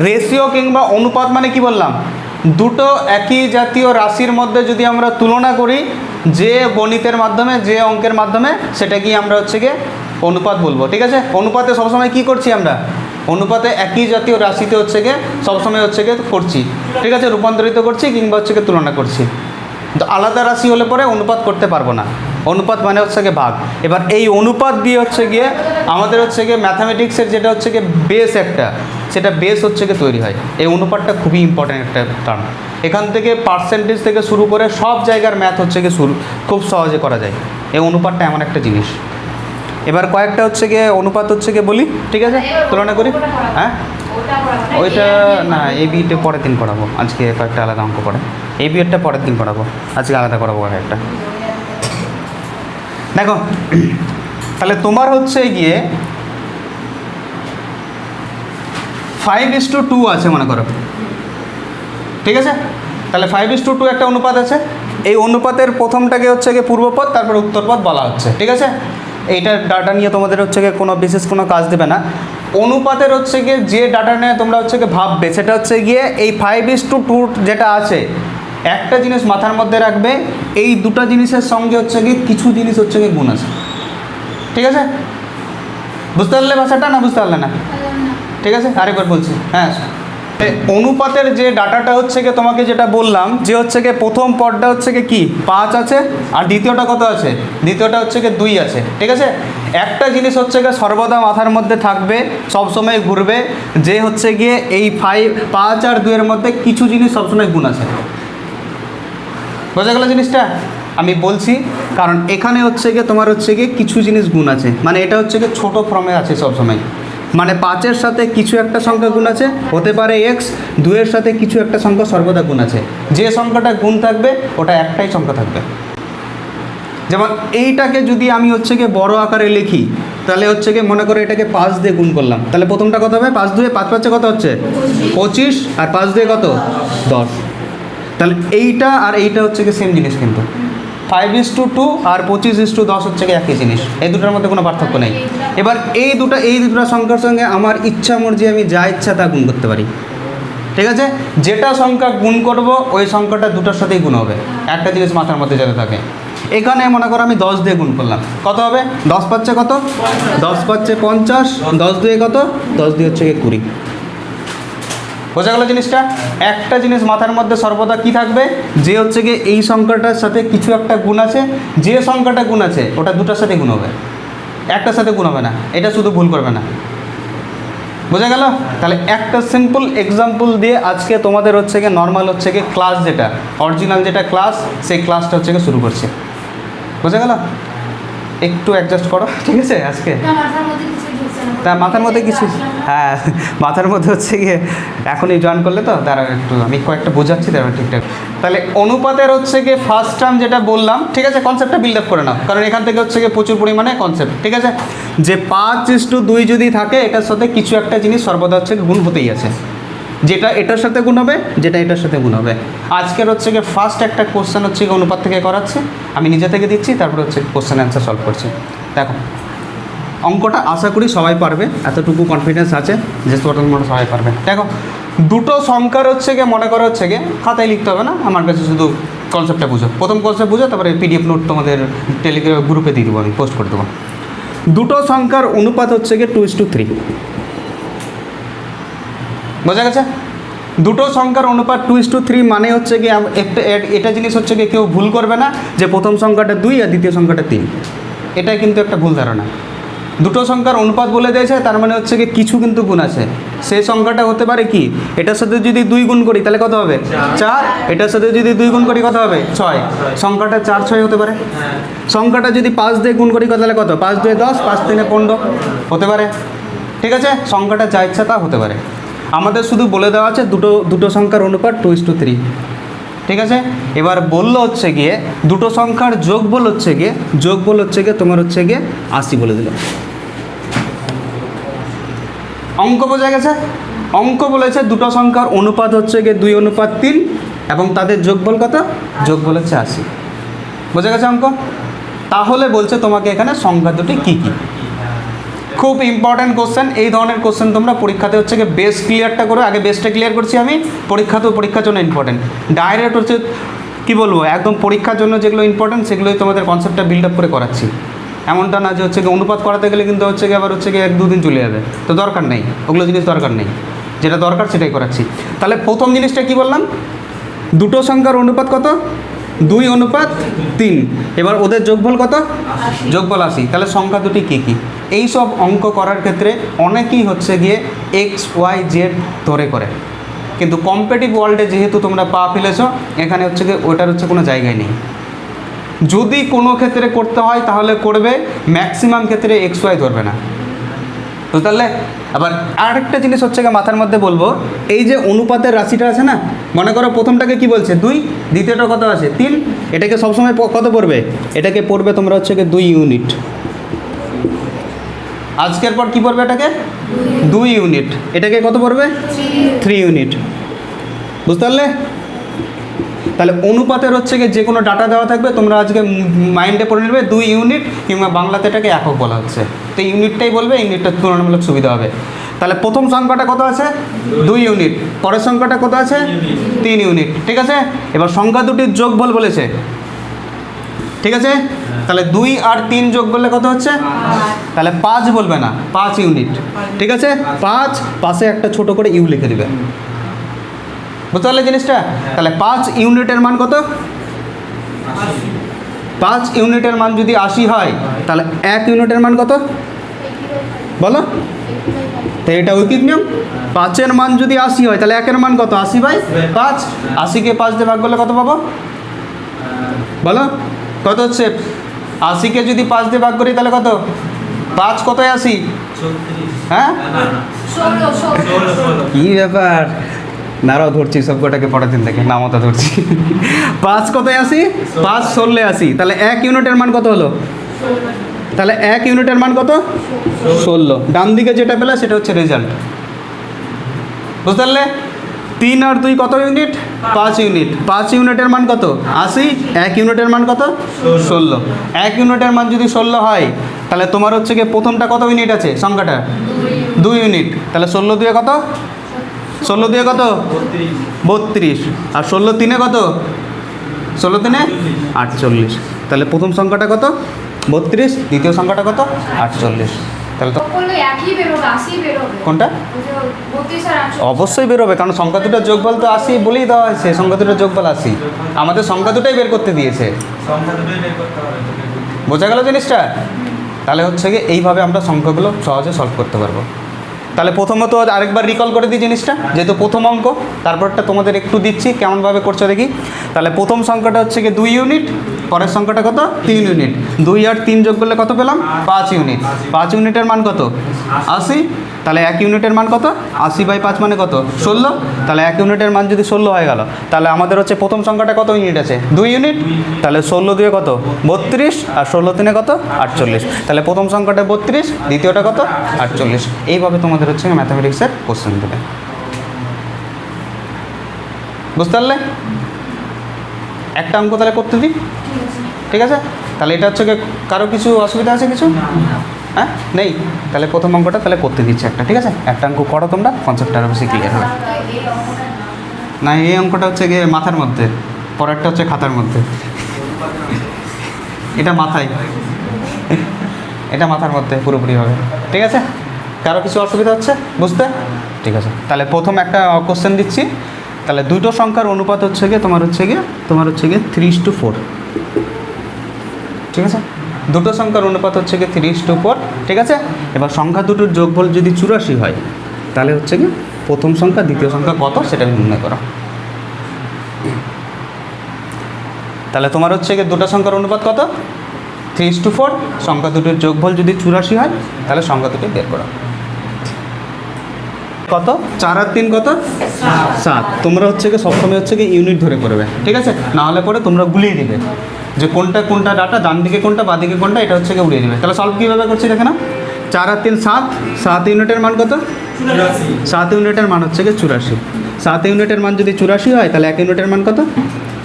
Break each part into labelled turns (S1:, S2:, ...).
S1: Ratio কিংবা অনুপাত মানে কি বললাম, দুটো একই জাতীয় রাশির মধ্যে যদি আমরা তুলনা করি, যে গণিতের মাধ্যমে, যে অঙ্কের মাধ্যমে, সেটাকেই আমরা হচ্ছে গিয়ে অনুপাত বলবো। ঠিক আছে, অনুপাতে সবসময় কি করছি আমরা, অনুপাতে একই জাতীয় রাশিতে হচ্ছে গিয়ে সবসময় হচ্ছে গিয়ে করছি। ঠিক আছে, রূপান্তরিত করছি কিংবা হচ্ছে গিয়ে তুলনা করছি। তো আলাদা রাশি হলে পরে অনুপাত করতে পারবো না। অনুপাত মানে হচ্ছে গিয়ে ভাগ। এবার এই অনুপাত দিয়ে হচ্ছে গিয়ে আমাদের হচ্ছে গিয়ে ম্যাথামেটিক্সের যেটা হচ্ছে গিয়ে বেস একটা, সেটা বেস হচ্ছে গিয়ে তৈরি হয়। এই অনুপাতটা খুবই ইম্পর্ট্যান্ট একটা টার্ম। এখান থেকে পার্সেন্টেজ থেকে শুরু করে সব জায়গার ম্যাথ হচ্ছে গিয়ে খুব সহজে করা যায়। এই অনুপাতটা এমন একটা জিনিস। এবার কয়েকটা হচ্ছে গিয়ে অনুপাত হচ্ছে গিয়ে বলি, ঠিক আছে, তুলনা করি। হ্যাঁ, ওইটা না, এই বিটা পরের দিন পড়াবো, আজকে কয়েকটা আলাদা অঙ্ক পড়ে। এই বিয়েরটা পরের দিন পড়াবো, আজকে আলাদা করাবো একটা। দেখো তাহলে তোমার হচ্ছে গিয়ে 5:2 আছে মনে করো। ঠিক আছে, তাহলে 5:2 একটা অনুপাত আছে। এই অনুপাতের প্রথমটাকে হচ্ছে গিয়ে পূর্বপদ, তারপর উত্তরপদ বলা হচ্ছে। ঠিক আছে, এইটার ডাটা নিয়ে তোমাদের হচ্ছে গিয়ে কোনো বিশেষ কোনো কাজ দেবে না। অনুপাতের হচ্ছে গিয়ে যে ডাটা নিয়ে তোমরা হচ্ছে গিয়ে ভাববে, সেটা হচ্ছে গিয়ে এই 5:2 যেটা আছে, একটা জিনিস মাথার মধ্যে রাখবে, এই দুটো জিনিসের সঙ্গে হচ্ছে গিয়ে কিছু জিনিস হচ্ছে গিয়ে গুণ আছে। ঠিক আছে, বুঝতে পারলে ভাষাটা, না বুঝতে পারলে না? ঠিক আছে, আরেকবার বলছি। হ্যাঁ, অনুপাতের যে ডাটাটা হচ্ছে গিয়ে তোমাকে যেটা বললাম, যে হচ্ছে গিয়ে প্রথম পদটা হচ্ছে গিয়ে কি 5 আছে, আর দ্বিতীয়টা কত আছে, দ্বিতীয়টা হচ্ছে গিয়ে 2 আছে। ঠিক আছে, একটা জিনিস হচ্ছে গিয়ে সর্বদা মাথার মধ্যে থাকবে, সবসময় ঘুরবে, যে হচ্ছে গিয়ে এই 5 আর 2 এর মধ্যে কিছু জিনিস সবসময় গুণ আছে। বোঝা গেল জিনিসটা? আমি বলছি কারণ এখানে হচ্ছে গিয়ে তোমার হচ্ছে গিয়ে কিছু জিনিস গুণ আছে, মানে এটা হচ্ছে গিয়ে ছোটো ফর্মে আছে সবসময়। মানে 5-এর সাথে কিছু একটা সংখ্যা গুণ আছে, হতে পারে x, 2-এর সাথে কিছু একটা সংখ্যা সর্বদা গুণ আছে। যে সংখ্যাটা গুণ থাকবে ওটা একটাই সংখ্যা থাকবে। যেমন এইটাকে যদি আমি হচ্ছে গিয়ে বড় আকারে লিখি, তাহলে হচ্ছে গিয়ে মনে করো এটাকে 5 দিয়ে গুণ করলাম, তাহলে প্রথমটা কত হবে, 5 2 5 5 কত হচ্ছে 25, আর 5 2 কত 10। তাহলে এইটা আর এইটা হচ্ছে গিয়ে সেম জিনিস, কিন্তু 5:2 আর 25:10 হচ্ছে গিয়ে একই জিনিস, এই দুটোর মধ্যে কোনো পার্থক্য নেই। এবার এই দুটো সংখ্যার সঙ্গে আমার ইচ্ছা মর্জি আমি যা ইচ্ছা তা গুণ করতে পারি। ঠিক আছে, যেটা সংখ্যা গুণ করব ওই সংখ্যাটা দুটোর সাথেই গুণ হবে, একটা জিনিস মাথার মধ্যে যাতে থাকে। এখানে মনে করো আমি 10 দিয়ে গুণ করলাম, কত হবে, 10 পাচ্ছে কত, 10 পাচ্ছে 50, 10 দিয়ে কত, 10 দিয়ে হচ্ছে গিয়ে 20। বোঝা গেল জিনিসটা? একটা জিনিস মাথার মধ্যে সর্বদা কি থাকবে, যে হচ্ছে গিয়ে এই সংখ্যাটার সাথে কিছু একটা গুণ আছে, যে সংখ্যাটা গুণ আছে ওটা দুটার সাথে গুণ হবে, একটার সাথে গুণ হবে না, এটা শুধু ভুল করবে না। বোঝা গেল? তাহলে একটা সিম্পল এক্সাম্পল দিয়ে আজকে তোমাদের হচ্ছে গিয়ে নর্মাল হচ্ছে গিয়ে ক্লাস, যেটা অরিজিনাল যেটা ক্লাস, সেই ক্লাসটা হচ্ছে গিয়ে শুরু করছে। বোঝা গেল? একটু অ্যাডজাস্ট করো, ঠিক আছে? আজকে তা মাথার মধ্যে কিছু, হ্যাঁ মাথার মধ্যে হচ্ছে গিয়ে এখনই জয়েন করলে তো, তারা একটু আমি কয়েকটা বোঝাচ্ছি তারা ঠিকঠাক। তাহলে অনুপাতের হচ্ছে গিয়ে ফার্স্ট টার্ম যেটা বললাম, ঠিক আছে, কনসেপ্টটা বিল্ড আপ করে নাও, কারণ এখান থেকে হচ্ছে গিয়ে প্রচুর পরিমাণে কনসেপ্ট। ঠিক আছে, যে 5:2 যদি থাকে, এটার সাথে কিছু একটা জিনিস সর্বদা হচ্ছে গুণ হতেই আছে, যেটা এটার সাথে গুণ হবে, যেটা এটার সাথে গুণ হবে। আজকের হচ্ছে গিয়ে ফার্স্ট একটা কোশ্চেন হচ্ছে গিয়ে অনুপাত থেকে করাচ্ছে, আমি নিজে থেকে দিচ্ছি, তারপরে হচ্ছে কোশ্চেন অ্যান্সার সলভ করছি। দেখো অঙ্কটা আশা করি সবাই পারবে, এতটুকু কনফিডেন্স আছে যে তোমরা সবাই পারবে। দেখো দুটো সংখ্যার হচ্ছে গিয়ে মনে করা হচ্ছে গিয়ে, খাতায় লিখতে হবে না, আমার কাছে শুধু কনসেপ্টটা বুঝো, প্রথম কনসেপ্ট বুঝো, তারপরে PDF নোট তোমাদের টেলিগ্রাম গ্রুপে দিয়ে দেবো, আমি পোস্ট করে দেবো। দুটো সংখ্যার অনুপাত হচ্ছে গিয়ে 2:3। বোঝা গেছে? দুটো সংখ্যার অনুপাত 2:3 মানে হচ্ছে গিয়ে এটা জিনিস হচ্ছে গিয়ে কেউ ভুল করবে না যে প্রথম সংখ্যাটা 2 আর দ্বিতীয় সংখ্যাটা 3, এটাই কিন্তু একটা ভুল ধারণা। দুটো সংখ্যার অনুপাত বলে দিয়েছে, তার মানে হচ্ছে কি কিছু কিন্তু গুণ আছে, সেই সংখ্যাটা হতে পারে কি, এটার সাথে যদি 2 গুণ করি তাহলে কত হবে 4, এটার সাথে যদি 2 গুণ করি কত হবে 6, সংখ্যাটা 4 6 হতে পারে। সংখ্যাটা যদি 5 দিয়ে গুণ করি তাহলে কত, 5 2 10, 5 3 15 হতে পারে। ঠিক আছে, সংখ্যাটা যা ইচ্ছা তা হতে পারে। আমাদের শুধু বলে দেওয়া আছে দুটো সংখ্যার অনুপাত 2:3। ঠিক আছে, এবার বললো হচ্ছে গিয়ে দুটো সংখ্যার যোগফল হচ্ছে গিয়ে তোমার হচ্ছে গিয়ে 80 বলে দিল। অঙ্ক বোঝা গেছে? অঙ্ক বলেছে দুটো সংখ্যার অনুপাত হচ্ছে গিয়ে 2:3 এবং তাদের যোগফল কত, যোগফল হচ্ছে 80। বোঝা গেছে অঙ্ক? তাহলে বলছে তোমাকে এখানে সংখ্যা দুটি কী কী, খুব ইম্পর্ট্যান্ট কোশ্চেন। এই ধরনের কোশ্চেন তোমরা পরীক্ষাতে হচ্ছে কি বেস ক্লিয়ারটা করো, আগে বেসটা ক্লিয়ার করছি আমি, পরীক্ষাতেও পরীক্ষার জন্য ইম্পর্টেন্ট। ডাইরেক্ট হচ্ছে কী বলবো, একদম পরীক্ষার জন্য যেগুলো ইম্পর্টেন্ট সেগুলোই তোমাদের কনসেপ্টটা বিল্ড আপ করে করাচ্ছি। এমনটা না যে হচ্ছে কি অনুপাত করাতে গেলে কিন্তু হচ্ছে কি আবার হচ্ছে কি 1-2 দিন চলে যাবে, তো দরকার নেই, ওগুলো জিনিস দরকার নেই, যেটা দরকার সেটাই করাচ্ছি। তাহলে প্রথম জিনিসটা কি বললাম, দুটো সংখ্যার অনুপাত কত, 2:3। এবার ওদের যোগফল কত, যোগফল 80। তাহলে সংখ্যা দুটি কী কী, এই সব অঙ্ক করার ক্ষেত্রে অনেকেই হচ্ছে গিয়ে XYZ ধরে করে, কিন্তু কম্পিটিটিভ ওয়ার্ল্ডে যেহেতু তোমরা পা ফেলেছো, এখানে হচ্ছে গিয়ে ওটার হচ্ছে কোনো জায়গায় নেই। যদি কোনো ক্ষেত্রে করতে হয় তাহলে করবে, ম্যাক্সিমাম ক্ষেত্রে XY ধরবে না। তো তাহলে আবার আরেকটা জিনিস হচ্ছে গিয়ে মাথার মধ্যে বলবো, এই যে অনুপাতের রাশিটা আছে না, মনে করো প্রথমটাকে কি বলছে 2, দ্বিতীয়টা কত আছে 3, এটাকে সবসময় কত পড়বে, এটাকে পড়বে তোমরা হচ্ছে গিয়ে 2 ইউনিট। আজকের পর কি পড়বে, এটাকে 2 ইউনিট, এটাকে কত পড়বে 3 ইউনিট। বুঝতে পারলে? তাহলে অনুপাতের হচ্ছে গিয়ে যে কোনো ডাটা দেওয়া থাকবে তোমরা আজকে মাইন্ডে পড়ে নেবে 2 ইউনিট, কিংবা বাংলাতে এটাকে একক বলা হচ্ছে, তো ইউনিটটাই বলবে, ইউনিটটা তুলনামূলক সুবিধা হবে। তাহলে প্রথম সংখ্যাটা কত আছে 2 ইউনিট, পরের সংখ্যাটা কত আছে 3 ইউনিট, ঠিক আছে। এবার সংখ্যা দুটির যোগফল বলেছে, ঠিক আছে। তাহলে 2 আর 3 যোগ করলে কত হচ্ছে, তাহলে 5 বলবে না, 5 ইউনিট, ঠিক আছে। 5 পাশে একটা ছোট করে ইউ লিখে দেবে, বুঝতে পারলে জিনিসটা। তাহলে 5 ইউনিটের মান কত, 5 ইউনিটের মান যদি 80 হয়, তাহলে 1 ইউনিটের মান কত বলো, তো এটা ঐকিক নিয়ম। 5-এর মান যদি 80 হয় তাহলে 1-এর মান কত, 80/5। 80কে 5 দিয়ে ভাগ করলে কত পাবো বলো, কত হচ্ছে, 80কে যদি 5 দিয়ে ভাগ করি তাহলে কত, 5 কতয় 80, হ্যাঁ কী ব্যাপার, নারাও ধরছি সব কটাকে পরের দিন থেকে নামতা ধরছি। 5 কতয় 80, 5 16 80, তাহলে 1 ইউনিটের মান কত হলো, তাহলে 1 ইউনিটের মান কত 16। ডান দিকে যেটা পেলে সেটা হচ্ছে রেজাল্ট, বুঝতে পারলে। 3 আর 2 কত ইউনিট, 5 ইউনিট। 5 ইউনিটের মান কত 80, 1 ইউনিটের মান কত 16। 1 ইউনিটের মান যদি 16 হয় তাহলে তোমার হচ্ছে গিয়ে প্রথমটা কত ইউনিট আছে সংখ্যাটা 2 ইউনিট, তাহলে 16 দিয়ে কত, 16 দিয়ে কত 32, আর 16 3-এ কত, 16 3-এ 48। তাহলে প্রথম সংখ্যাটা কত 32, দ্বিতীয় সংখ্যাটা কত 48। তাহলে তো কোনটা অবশ্যই বেরোবে, কারণ সংখ্যা দুটোর যোগফল তো 80 বলেই দেওয়া হয়েছে, সংখ্যা দুটোর যোগফল 80, আমাদের সংখ্যা দুটোই বের করতে দিয়েছে, বোঝা গেল জিনিসটা। তাহলে হচ্ছে গিয়ে এইভাবে আমরা সংখ্যাগুলো সহজে সলভ করতে পারবো। তাহলে প্রথমত আরেকবার রিকল করে দিই জিনিসটা, যেহেতু প্রথম অঙ্ক, তারপরটা তোমাদের একটু দিচ্ছি কেমনভাবে করছো দেখি। তাহলে প্রথম সংখ্যাটা হচ্ছে গিয়ে 2 ইউনিট, পরের সংখ্যাটা কত 3 ইউনিট। 2 আর 3 যোগ করলে কত পেলাম 5 ইউনিট। 5 ইউনিটের মান কত 80, তাহলে 1 ইউনিটের মান কত 80/5 মানে কত 16, তাহলে 1 ইউনিটের মান যদি 16 হয়ে গেল, তাহলে আমাদের হচ্ছে প্রথম সংখ্যাটা কত ইউনিট আছে 2 ইউনিট, তাহলে 16 দিয়ে কত 32, আর 16 3-এ কত 48। তাহলে প্রথম সংখ্যাটা 32, দ্বিতীয়টা কত 48। এইভাবে তোমাদের হচ্ছে ম্যাথামেটিক্সের কোশ্চেন দেবে, বুঝতে পারলে। একটা অঙ্ক তাহলে করতে দিই, ঠিক আছে। তাহলে এটা হচ্ছে কারো কিছু অসুবিধা আছে কিছু, হ্যাঁ নেই, তাহলে প্রথম অঙ্কটা তাহলে করতে দিচ্ছি একটা, ঠিক আছে। একটা অঙ্ক করো তোমরা, কনসেপ্টটা আরও বেশি ক্লিয়ার হবে। না এই অঙ্কটা হচ্ছে গিয়ে মাথার মধ্যে, পরেরটা হচ্ছে খাতার মধ্যে, এটা মাথায়, এটা মাথার মধ্যে পুরোপুরি হবে, ঠিক আছে। কারো কিছু অসুবিধা হচ্ছে বুঝতে, ঠিক আছে। তাহলে প্রথম একটা কোশ্চেন দিচ্ছি, তাহলে দুটো সংখ্যার অনুপাত হচ্ছে গিয়ে তোমার হচ্ছে গিয়ে 3:4, ঠিক আছে। দুটো সংখ্যার অনুপাত হচ্ছে গিয়ে 3:4, ঠিক আছে। এবার সংখ্যা দুটোর যোগফল যদি 84 হয়, তাহলে হচ্ছে গিয়ে প্রথম সংখ্যা দ্বিতীয় সংখ্যা কত সেটা নির্ণয় করো। তাহলে তোমার হচ্ছে গিয়ে দুটো সংখ্যার অনুপাত কত 3:4, সংখ্যা দুটোর যোগফল যদি 84 হয়, তাহলে সংখ্যা দুটো বের করো। কত 4 আর 3 কত 7। তোমরা হচ্ছে গিয়ে সবসময় হচ্ছে গিয়ে ইউনিট ধরে করবে, ঠিক আছে। নাহলে পরে তোমরা গুলিয়ে দিবে যে কোনটা কোনটা ডাটা, ডান দিকে কোনটা বাঁ দিকে কোনটা, এটা হচ্ছে গিয়ে উড়িয়ে দেবে। তাহলে সলভ কীভাবে করছি দেখে না। 4 আর 3 7, 7 ইউনিটের মান কত 7 ইউনিটের মান হচ্ছে গিয়ে 84। 7 ইউনিটের মান যদি 84 হয়, তাহলে 1 ইউনিটের মান কত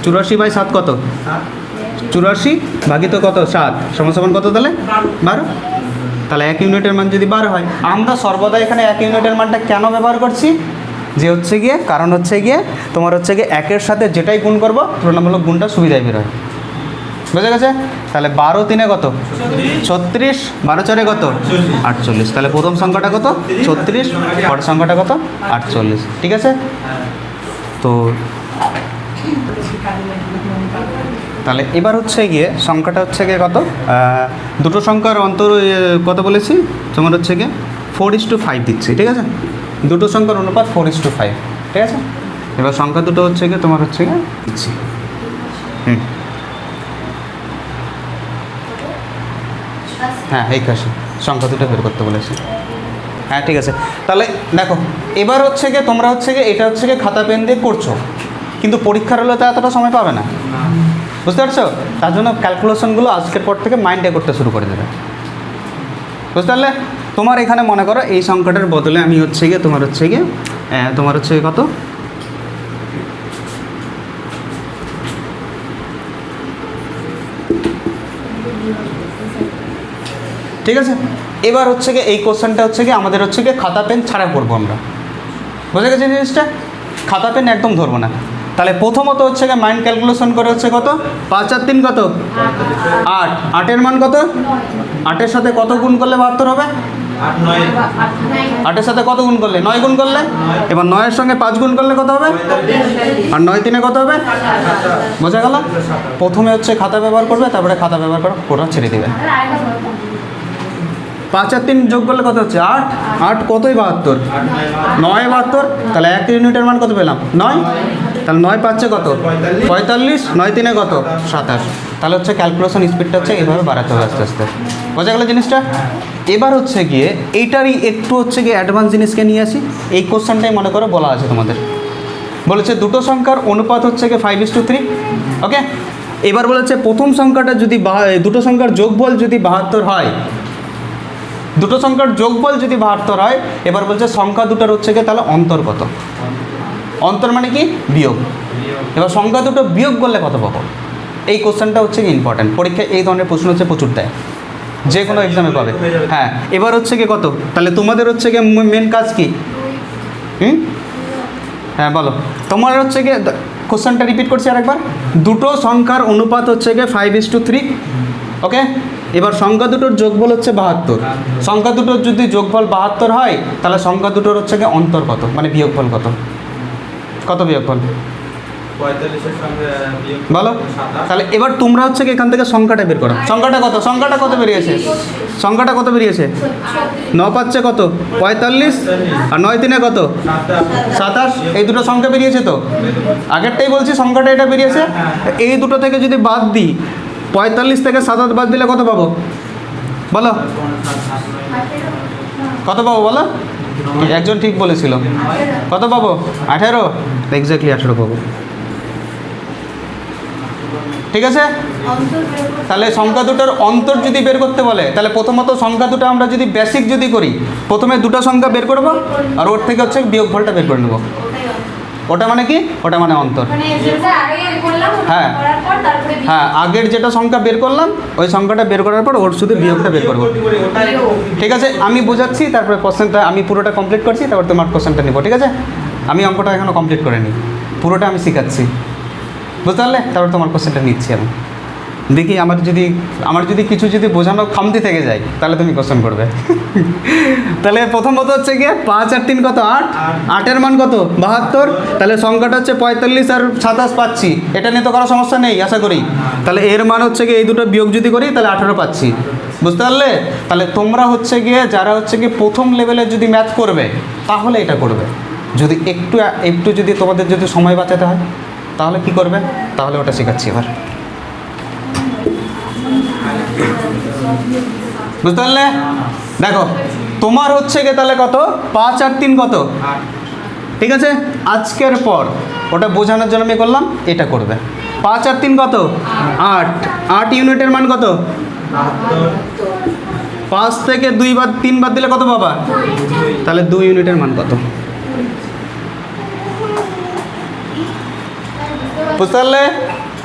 S1: 84/7 কত 84 ভাগিত কত 7 সমান কত, তাহলে 12। তাহলে 1 ইউনিটের মান যদি 12 হয়, আমরা সর্বদা এখানে 1 ইউনিটের মানটা কেন ব্যবহার করছি, যে হচ্ছে গিয়ে কারণ হচ্ছে গিয়ে তোমার হচ্ছে গিয়ে 1-এর সাথে যেটাই গুণ করবো তুলনামূলক গুণটা সুবিধায় বের হয়। বুঝে গেছে? তাহলে 12 3 কত 36, 12 4 কত 48। তাহলে প্রথম সংখ্যাটা কত 36, পরের সংখ্যাটা কত 48। ঠিক আছে? তো তাহলে এবার হচ্ছে গিয়ে সংখ্যাটা হচ্ছে গিয়ে কত, দুটো সংখ্যার অন্তর কত বলেছি তোমার হচ্ছে গিয়ে 4:5 দিচ্ছি। ঠিক আছে? দুটো সংখ্যার অনুপাত 4:5। ঠিক আছে? এবার সংখ্যা দুটো হচ্ছে গিয়ে তোমার হচ্ছে গিয়ে দিচ্ছি। হ্যাঁ 81 সংখ্যা দুটো বের করতে বলেছি। হ্যাঁ ঠিক আছে। তাহলে দেখো এবার হচ্ছে গিয়ে তোমরা হচ্ছে গিয়ে এটা হচ্ছে গিয়ে খাতা পেন দিয়ে করছো, কিন্তু পরীক্ষার হলে তো এতটা সময় পাবে না, বুঝতে পারছো? তার জন্য ক্যালকুলেশনগুলো আজকের পর থেকে মাইন্ডে করতে শুরু করে দেবে, বুঝতে পারলে? তোমার এখানে মনে করো এই সংখ্যাটার বদলে আমি হচ্ছে গিয়ে তোমার হচ্ছে গিয়ে কত ঠিক আছে? এবার হচ্ছে গিয়ে এই কোশ্চেনটা হচ্ছে গিয়ে আমাদের হচ্ছে গিয়ে খাতা পেন ছাড়া করবো আমরা, বুঝে গেছে জিনিসটা? খাতা পেন একদম ধরবো না। তাহলে প্রথমত হচ্ছে গিয়ে মাইন্ড ক্যালকুলেশন করে হচ্ছে কত 5 আর 3 কত 8, 8-এর মান কত, 8-এর সাথে কত গুণ করলে 72 হবে, 8-এর সাথে কত গুণ করলে 9 গুণ করলে, এবার 9-এর সঙ্গে 5 গুণ করলে কত হবে, আর 9 3 কত হবে, বোঝা গেল? প্রথমে হচ্ছে খাতা ব্যবহার করবে, তারপরে খাতা ব্যবহার করে কোটা ছেড়ে দিবে। 5 আর 3 যোগ করলে কত হচ্ছে 8, 8 কতই 72, 9 72। তাহলে 1 ইউনিটের মান কত পেলাম 9, তাহলে 9 পাচ্ছে কত 45, 9 3 কত 27। তাহলে হচ্ছে ক্যালকুলেশন স্পিডটা হচ্ছে এইভাবে বাড়াতে হবে আস্তে আস্তে, বোঝা গেল জিনিসটা? এবার হচ্ছে গিয়ে এইটারই একটু হচ্ছে গিয়ে অ্যাডভান্স জিনিসকে নিয়ে আসি। এই কোশ্চেনটাই মনে করো বলা আছে তোমাদের, বলেছে দুটো সংখ্যার অনুপাত হচ্ছে গিয়ে 5:3। ওকে, এবার বলেছে প্রথম সংখ্যাটা যদি দুটো সংখ্যার যোগফল যদি 72 হয়, দুটো সংখ্যার যোগফল যদি 72 হয়, এবার বলছে সংখ্যা দুটোর হচ্ছে গিয়ে তাহলে অন্তর কত, অন্তর মানে কি বিয়োগ। এবার সংখ্যা দুটো বিয়োগ করলে কত পাবো, এই কোশ্চেনটা হচ্ছে কি ইম্পর্ট্যান্ট, পরীক্ষায় এই ধরনের প্রশ্ন হচ্ছে প্রচুর দেয়, যে কোনো এক্সামে পাবে। হ্যাঁ এবার হচ্ছে গিয়ে কত, তাহলে তোমাদের হচ্ছে গিয়ে মেন কাজ কি, হ্যাঁ বলো, তোমার হচ্ছে গিয়ে কোশ্চেনটা রিপিট করছি আরেকবার, দুটো সংখ্যার অনুপাত হচ্ছে গিয়ে 5:3। ওকে, এবার সংখ্যা দুটোর যোগফল হচ্ছে 72, সংখ্যা দুটোর যদি যোগফল 72 হয়, তাহলে সংখ্যা দুটোর হচ্ছে গিয়ে অন্তর কত, মানে বিয়োগফল কত, কত বিয়োগফল বলো। তাহলে এবার তোমরা হচ্ছে কি এখান থেকে সংখ্যাটা বের করো, সংখ্যাটা কত, সংখ্যাটা কত বেরিয়েছে, সংখ্যাটা কত বেরিয়েছে 9 পাচ্ছে কত 45, আর 9 3 কত 27। এই দুটো সংখ্যা বেরিয়েছে তো, আগেরটাই বলছি সংখ্যাটা এটা বেরিয়েছে। এই দুটো থেকে যদি বাদ দিই, 45 থেকে 27 বাদ দিলে কত পাবো বলো, কত পাবো বলো? একজন ঠিক বলেছিল, কত পাবো 18, এক্স্যাক্টলি 18 পাবো। ঠিক আছে? তাহলে সংখ্যা দুটোর অন্তর যদি বের করতে বলে, তাহলে প্রথমত সংখ্যা দুটো আমরা যদি বেসিক যদি করি, প্রথমে দুটো সংখ্যা বের করবো, আর ওর থেকে হচ্ছে বিয়োগফলটা বের করে নেবো। ওটা মানে কি, ওটা মানে অন্তর। হ্যাঁ হ্যাঁ, আগের যেটা সংখ্যা বের করলাম ওই সংখ্যাটা বের করার পর ওর শুধু বিয়োগটা বের করবো। ঠিক আছে, আমি বোঝাচ্ছি, তারপরে কোশ্চেনটা আমি পুরোটা কমপ্লিট করছি, তারপর তোমার কোশ্চেনটা নেবো। ঠিক আছে, আমি অঙ্কটা এখনও কমপ্লিট করিনি, পুরোটা আমি শেখাচ্ছি, বুঝতে পারলে? তারপর তোমার কোশ্চেনটা নিচ্ছি আমি, দেখি আমার যদি কিছু যদি বোঝানো খামতি থেকে যায়, তাহলে তুমি কোশ্চেন করবে। তাহলে প্রথমত হচ্ছে গিয়ে 5 আর 3 কত 8, 8-এর মান কত 72, তাহলে সংখ্যাটা হচ্ছে 45 আর 27 পাচ্ছি, এটা নিয়ে তো কোনো সমস্যা নেই আশা করি। তাহলে এর মান হচ্ছে গিয়ে এই দুটো বিয়োগ যদি করি তাহলে 18 পাচ্ছি, বুঝতে পারলে? তাহলে তোমরা হচ্ছে গিয়ে যারা হচ্ছে গিয়ে প্রথম লেভেলে যদি ম্যাথ করবে তাহলে এটা করবে, যদি একটু যদি তোমাদের যদি সময় বাঁচাতে হয় তাহলে কি করবে, তাহলে ওটা শেখাচ্ছি এবার, বুঝতে পারলে? দেখো তোমার হচ্ছে গিয়ে তাহলে কত 5 আর 3 কত, ঠিক আছে? আজকের পর ওটা বোঝানোর জন্য আমি করলাম, এটা করবে। 5 আর 3 কত 8, 8 ইউনিটের মান কত, 5 থেকে 2 বাদ 3 বাদ দিলে কত পাবা, তাহলে 2 ইউনিটের মান কত, বুঝতে পারলে?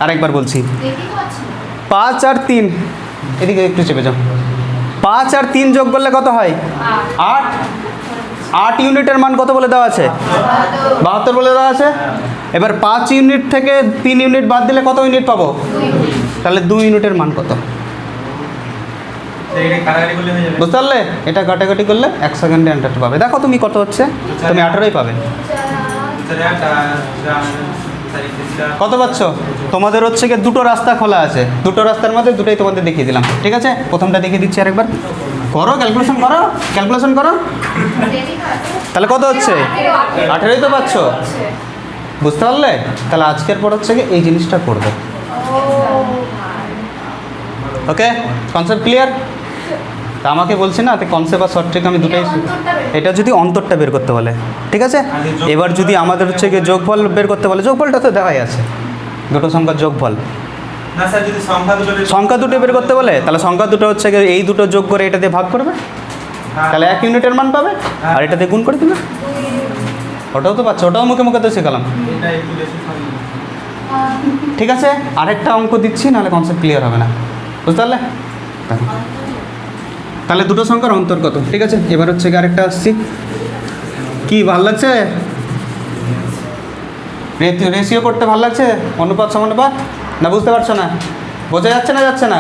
S1: আরেকবার বলছি, 5 আর 3, এদিকে একটু চেপে যাও, 5 আর 3 যোগ করলে কত হয়? 8। 8 ইউনিটের মান কত বলে দেওয়া আছে? 72 বলে দেওয়া আছে। এবার 5 ইউনিট থেকে 3 ইউনিট বাদ দিলে কত ইউনিট পাবো? তাহলে 2 ইউনিটের মান কত? বুঝতে পারলে? এটা কাটাকাটি করলে 1 সেকেন্ডে অ্যান্সারটা পাবে। দেখো তুমি কত হচ্ছে, তুমি 18ই পাবে। কত পাচ্ছ? তোমাদের হচ্ছে গিয়ে দুটো রাস্তা খোলা আছে, দুটো রাস্তার মধ্যে দুটোই তোমাদের দেখিয়ে দিলাম, ঠিক আছে? প্রথমটা দেখিয়ে দিচ্ছি আরেকবার, করো ক্যালকুলেশন করো, ক্যালকুলেশন করো। তাহলে কত হচ্ছে? 18ই তো পাচ্ছ, বুঝতে পারলে? তাহলে আজকের পর হচ্ছে গিয়ে এই জিনিসটা করবে। ওকে, কনসেপ্ট ক্লিয়ার? তা আমাকে বলছি না, কনসেপ্ট আর শর্ট ট্রিক আমি দুটোই। এটা যদি অন্তরটা বের করতে বলে, ঠিক আছে? এবার যদি আমাদের হচ্ছে গিয়ে যোগফল বের করতে বলে, যোগফলটা তো দেওয়াই আছে, দুটো সংখ্যার যোগফল।
S2: না স্যার, যদি
S1: সংখ্যা দুটো বের করতে বলে, তাহলে সংখ্যা দুটো হচ্ছে গিয়ে এই দুটো যোগ করে এটা দিয়ে ভাগ করবে, তাহলে 1 ইউনিটের মান পাবে, আর এটা দিয়ে গুণ করে দেবে। ওটাও তো পাচ্ছে, ওটাও মুখে মুখে তো শেখালাম, ঠিক আছে? আরেকটা অঙ্ক দিচ্ছি, নাহলে কনসেপ্ট ক্লিয়ার হবে না, বুঝতে পারলে? তাহলে দুটো সংখ্যার অন্তর কত, ঠিক আছে? এবার হচ্ছে গিয়ে আরেকটা আসছি, কি ভালো লাগছে? রেশিও করতে ভালো লাগছে? অনুপাত সমানুপাত, না বুঝতে পারছো না? বোঝা যাচ্ছে না, যাচ্ছে না?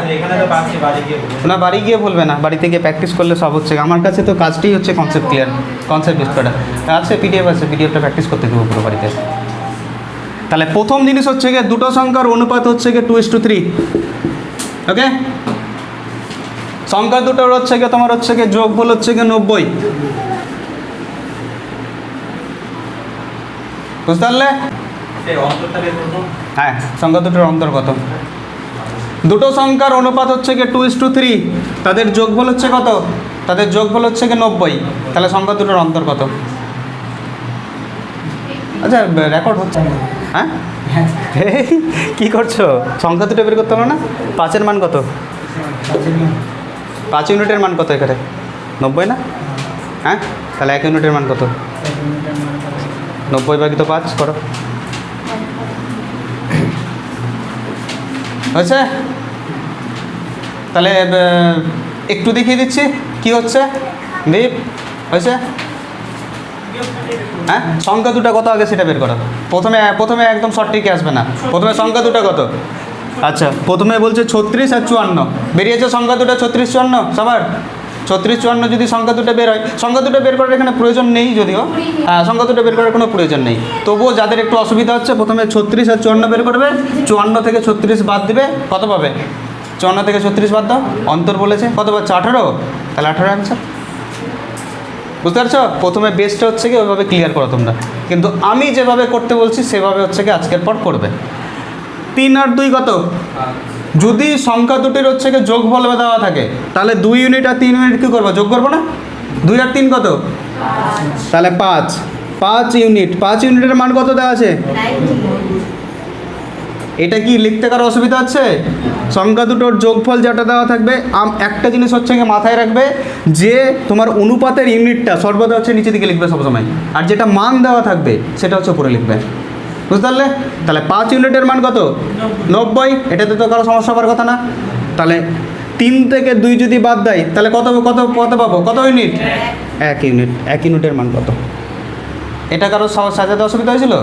S1: না, বাড়ি গিয়ে বলবে না, বাড়িতে গিয়ে প্র্যাকটিস করলে সব হচ্ছে। আমার কাছে তো কাজটাই হচ্ছে কনসেপ্ট ক্লিয়ার, কনসেপ্ট ইউজ করা আছে। পিডিএফ আছে, পিডিএফটা প্র্যাকটিস করতে দেবো পুরো বাড়িতে। তাহলে প্রথম জিনিস হচ্ছে গিয়ে দুটো সংখ্যার অনুপাত হচ্ছে গিয়ে 2:3, ওকে? সংখ্যা দুটোর হচ্ছে গিয়ে তোমার হচ্ছে গিয়ে যোগফল হচ্ছে গিয়ে 90, বুঝতে পারলে? হ্যাঁ, সংখ্যা দুটোর অন্তর কত? দুটো সংখ্যার অনুপাত হচ্ছে গিয়ে 2:3, তাদের যোগফল হচ্ছে কত? তাদের যোগফল হচ্ছে গিয়ে 90, তাহলে সংখ্যা দুটোর অন্তর কত? আচ্ছা, রেকর্ড হচ্ছে? হ্যাঁ, কী করছো? সংখ্যা দুটো বের করতে হলো না? 5-এর মান কত? 5 ইউনিটের মান কত এখানে? 90 না? হ্যাঁ, তাহলে 1 ইউনিটের মান কত? 90/5 করো, হয়েছে? তাহলে একটু দেখিয়ে দিচ্ছি কি হচ্ছে। দীপ, হয়েছে? হ্যাঁ, সংখ্যা দুটো কত আগে সেটা বের করো। প্রথমে একদম শর্ট ট্রিকে আসবে না, প্রথমে সংখ্যা দুটো কত? আচ্ছা, প্রথমে বলছে 36 আর 54, বেরিয়েছে সংখ্যা দুটো 36-54 সবার। 36-54 যদি সংখ্যা দুটো বের হয়, সংখ্যা দুটো বের করার এখানে প্রয়োজন নেই যদিও, হ্যাঁ, সংখ্যা দুটো বের করার কোনো প্রয়োজন নেই। তবুও যাদের একটু অসুবিধা হচ্ছে, প্রথমে 36 আর 54 বের করবে, 54 থেকে 36 বাদ দিবে, কত পাবে? 54 থেকে 36 বাদ দাও, অন্তর বলেছে কত পাচ্ছে? 18, তাহলে 18 অ্যান্সার। বুঝতে পারছো? প্রথমে বেসটা হচ্ছে কি ওইভাবে ক্লিয়ার করো তোমরা, কিন্তু আমি যেভাবে করতে বলছি সেভাবে হচ্ছে কি আজকের পর করবে। 3 আর 2 কত? যদি সংখ্যা দুটির হচ্ছে কি যোগফল দেওয়া থাকে, তাহলে 2 ইউনিট আর 3 ইউনিট কী করবো? যোগ করবো না? 2 আর 3 কত? তাহলে 5 ইউনিট। 5 ইউনিটের মান কত দেওয়া আছে? এটা কি লিখতে কারো অসুবিধা হচ্ছে? সংখ্যা দুটোর যোগফল যেটা দেওয়া থাকবে, একটা জিনিস হচ্ছে কি মাথায় রাখবে, যে তোমার অনুপাতের ইউনিটটা সর্বদা হচ্ছে নিচে দিকে লিখবে সবসময়, আর যেটা মান দেওয়া থাকবে সেটা হচ্ছে উপরে লিখবে, বুঝতে পারলে? তাহলে 5 ইউনিটের মান কত? 90, এটাতে তো কারো সমস্যা হওয়ার কথা না। তাহলে 3 থেকে 2 যদি বাদ দেয়, তাহলে কত কত কত পাবো? কত ইউনিট? 1 ইউনিট। 1 ইউনিটের মান কত? এটা কারো সাজাতে অসুবিধা হয়েছিল?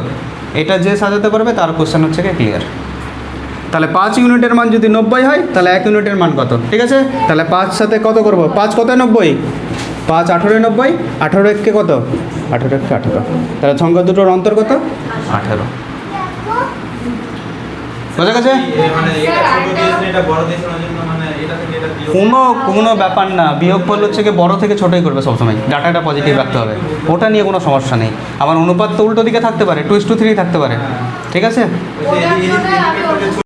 S1: এটা যে সাজাতে পারবে তার কোশ্চেন হচ্ছে কি ক্লিয়ার। তাহলে 5 ইউনিটের মান যদি 90 হয়, তাহলে 1 ইউনিটের মান কত? ঠিক আছে, তাহলে 5 সাথে কত করবো? 5 কত 90? 5 18 90, 18 1 কত? 18 1 18, তাহলে সংখ্যা দুটোর অন্তর কত? 18। বোঝা গেছে? কোনো ব্যাপার না, বিয়োগফল হচ্ছে কি বড় থেকে ছোটোই করবে সবসময়, ডাটাটা পজিটিভ রাখতে হবে, ওটা নিয়ে কোনো সমস্যা নেই। আমার অনুপাত তো উল্টো দিকে থাকতে পারে, 2:3 থাকতে পারে, ঠিক আছে?